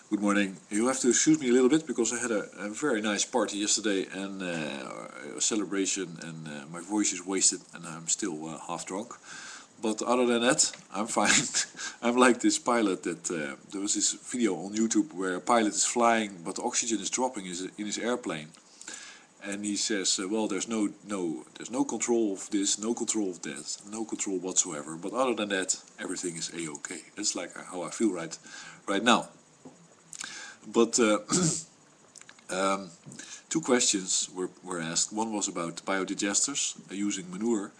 Good morning. You have to excuse me a little bit because I had a very nice party yesterday and a celebration, and my voice is wasted and I'm still half drunk. But other than that, I'm fine. I'm like this pilot that there was this video on YouTube where a pilot is flying but the oxygen is dropping in his airplane, and he says, well, there's no control of this, no control of that, no control whatsoever. But other than that, everything is a-okay. That's like how I feel right now. But two questions were asked. One was about biodigesters using manure.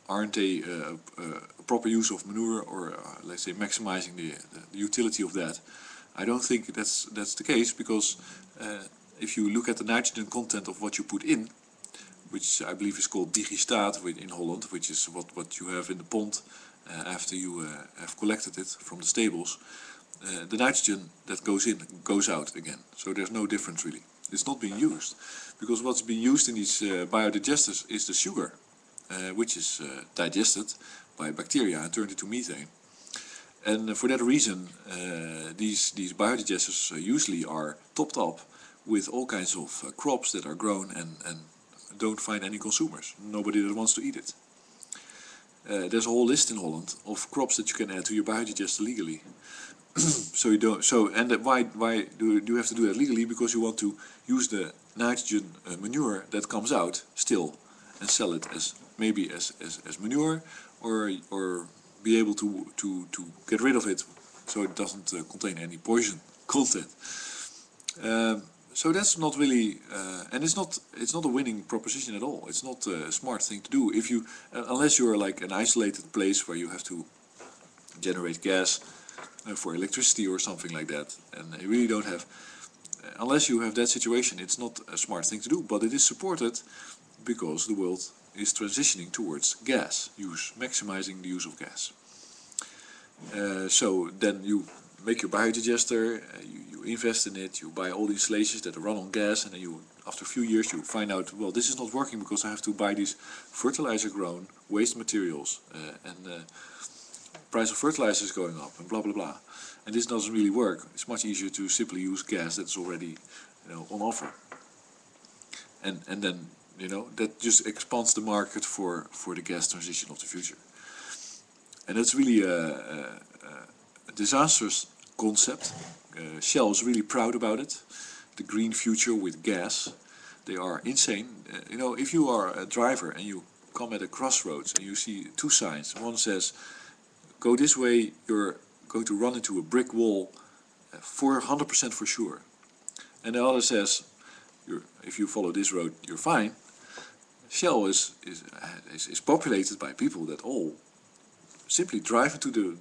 Aren't they a proper use of manure, or let's say maximizing the utility of that? I don't think that's the case, because if you look at the nitrogen content of what you put in, which I believe is called digistaat in Holland, which is what you have in the pond after you have collected it from the stables, the nitrogen that goes in goes out again. So there's no difference really. It's not being used, because what's being used in these biodigesters is the sugar, which is digested by bacteria and turned into methane. And for that reason, these biodigesters usually are topped up with all kinds of crops that are grown and don't find any consumers. Nobody that wants to eat it. There's a whole list in Holland of crops that you can add to your biodigester legally. So you don't. Why do you have to do that legally? Because you want to use the nitrogen manure that comes out still and sell it as maybe as manure, or be able to get rid of it so it doesn't contain any poison content. So that's not really, and it's not a winning proposition at all. It's not a smart thing to do if you, unless you're like an isolated place where you have to generate gas for electricity or something like that, and you really don't have. Unless you have that situation, it's not a smart thing to do. But it is supported because the world is transitioning towards gas use, maximizing the use of gas. So then you make your biodigester, you invest in it, you buy all the installations that run on gas, and then after a few years you find out, well, this is not working because I have to buy these fertilizer-grown waste materials, and the price of fertilizer is going up, and blah blah blah. And this doesn't really work. It's much easier to simply use gas that's already, on offer. And then, that just expands the market for the gas transition of the future. And that's really a disastrous concept. Shell is really proud about it. The green future with gas. They are insane. If you are a driver and you come at a crossroads and you see two signs. One says, go this way, you're going to run into a brick wall, 100% for sure. And the other says, if you follow this road, you're fine. Shell is populated by people that all simply drive into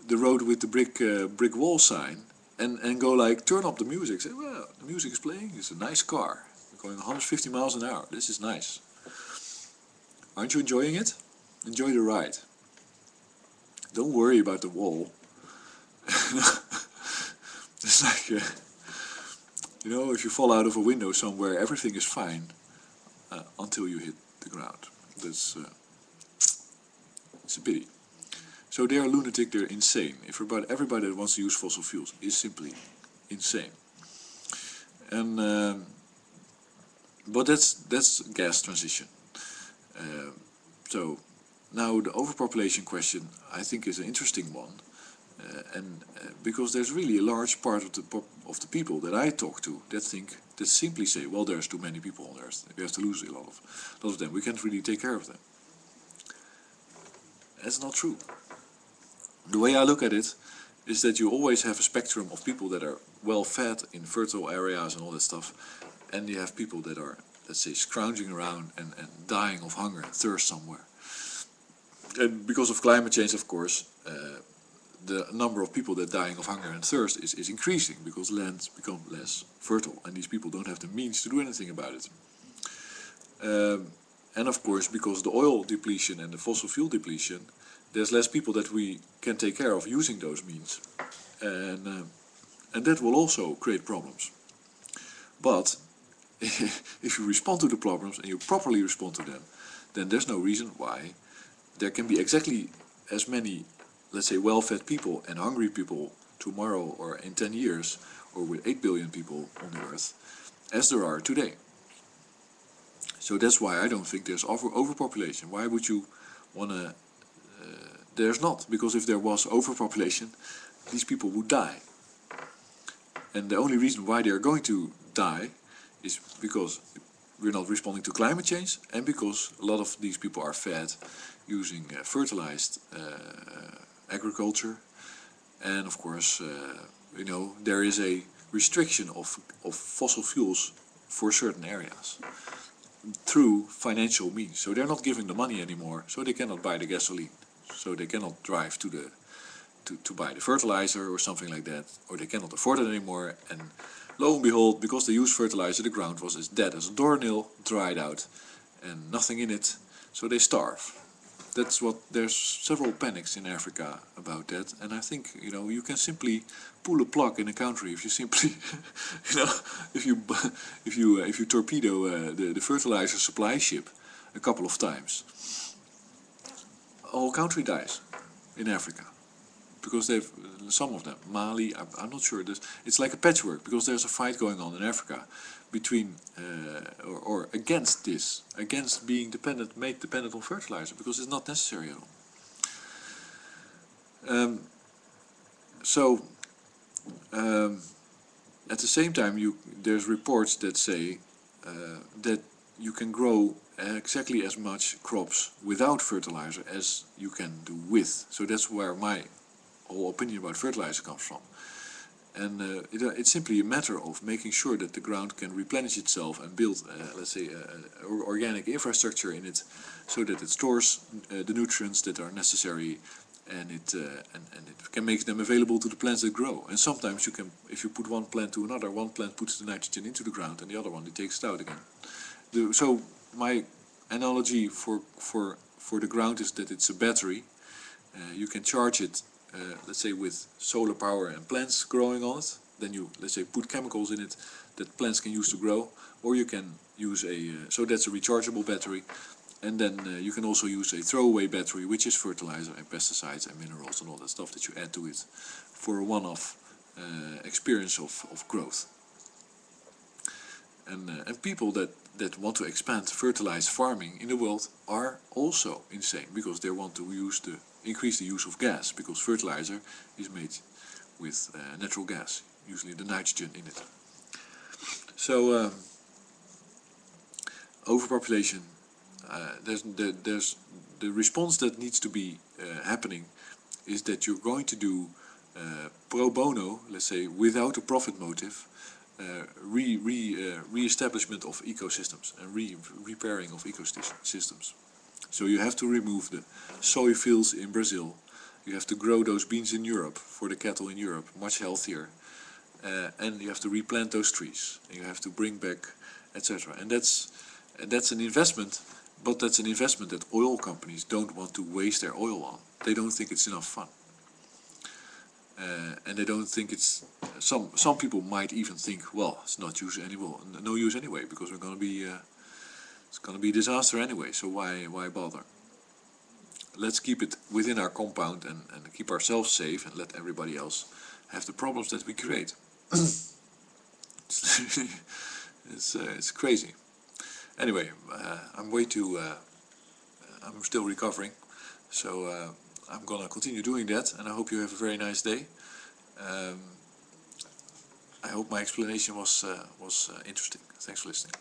the road with the brick wall sign and go like, turn up the music. Say, well, the music is playing. It's a nice car. We're going 150 miles an hour. This is nice. Aren't you enjoying it? Enjoy the ride. Don't worry about the wall. It's like, if you fall out of a window somewhere, everything is fine until you hit the ground. It's a pity. So they are lunatic, they're insane. Everybody that wants to use fossil fuels is simply insane. And but that's gas transition. So now the overpopulation question, I think, is an interesting one, because there's really a large part of the people that I talk to that simply say, well, there's too many people on Earth. We have to lose a lot of them. We can't really take care of them. That's not true. The way I look at it is that you always have a spectrum of people that are well fed in fertile areas and all that stuff, and you have people that are, let's say, scrounging around and dying of hunger and thirst somewhere. And because of climate change, of course, the number of people that are dying of hunger and thirst is increasing, because lands become less fertile and these people don't have the means to do anything about it. And of course, because of the oil depletion and the fossil fuel depletion, there's less people that we can take care of using those means. And that will also create problems. But if you respond to the problems and you properly respond to them, then there's no reason why there can be exactly as many, let's say, well-fed people and hungry people tomorrow or in 10 years, or with 8 billion people on the earth, as there are today. So that's why I don't think there's overpopulation. Why would you want to... there's not, because if there was overpopulation, these people would die. And the only reason why they are going to die is because we're not responding to climate change, and because a lot of these people are fed using fertilized agriculture. And of course, you know, there is a restriction of fossil fuels for certain areas through financial means. So they're not giving the money anymore, so they cannot buy the gasoline. So they cannot drive to buy the fertilizer or something like that, or they cannot afford it anymore. And lo and behold, because they used fertilizer, the ground was as dead as a doornail, dried out, and nothing in it, so they starve. That's what, there's several panics in Africa about that, and I think, you know, you can simply pull a plug in a country if you simply, you know, if you torpedo the fertilizer supply ship a couple of times, a whole country dies in Africa. Because they've, some of them, Mali, I'm not sure, it's like a patchwork, because there's a fight going on in Africa between, or against this, against being made dependent on fertilizer, because it's not necessary at all. At the same time, there's reports that say that you can grow exactly as much crops without fertilizer as you can do with. So that's where my whole opinion about fertilizer comes from. And it's simply a matter of making sure that the ground can replenish itself and build, let's say, organic infrastructure in it, so that it stores the nutrients that are necessary, and it can make them available to the plants that grow. And sometimes you can, if you put one plant to another, one plant puts the nitrogen into the ground and the other one it takes it out again. So my analogy for the ground is that it's a battery. You can charge it, let's say, with solar power and plants growing on it. Then you, let's say, put chemicals in it that plants can use to grow, or you can use so that's a rechargeable battery. And then you can also use a throwaway battery, which is fertilizer and pesticides and minerals and all that stuff that you add to it for a one-off experience of growth. And people that want to expand fertilized farming in the world are also insane, because they want to increase the use of gas, because fertilizer is made with natural gas, usually the nitrogen in it. So overpopulation, there's the response that needs to be happening is that you're going to do pro bono, let's say, without a profit motive, re-establishment of ecosystems and repairing of ecosystems. So you have to remove the soy fields in Brazil. You have to grow those beans in Europe for the cattle in Europe, much healthier. And you have to replant those trees. And you have to bring back, etc. And that's an investment, but that's an investment that oil companies don't want to waste their oil on. They don't think it's enough fun. And they don't think it's... Some people might even think, well, it's no use anyway, because we're going to be... it's going to be a disaster anyway, so why bother? Let's keep it within our compound and keep ourselves safe, and let everybody else have the problems that we create. It's crazy. Anyway, I'm still recovering, so I'm gonna continue doing that, and I hope you have a very nice day. I hope my explanation was interesting. Thanks for listening.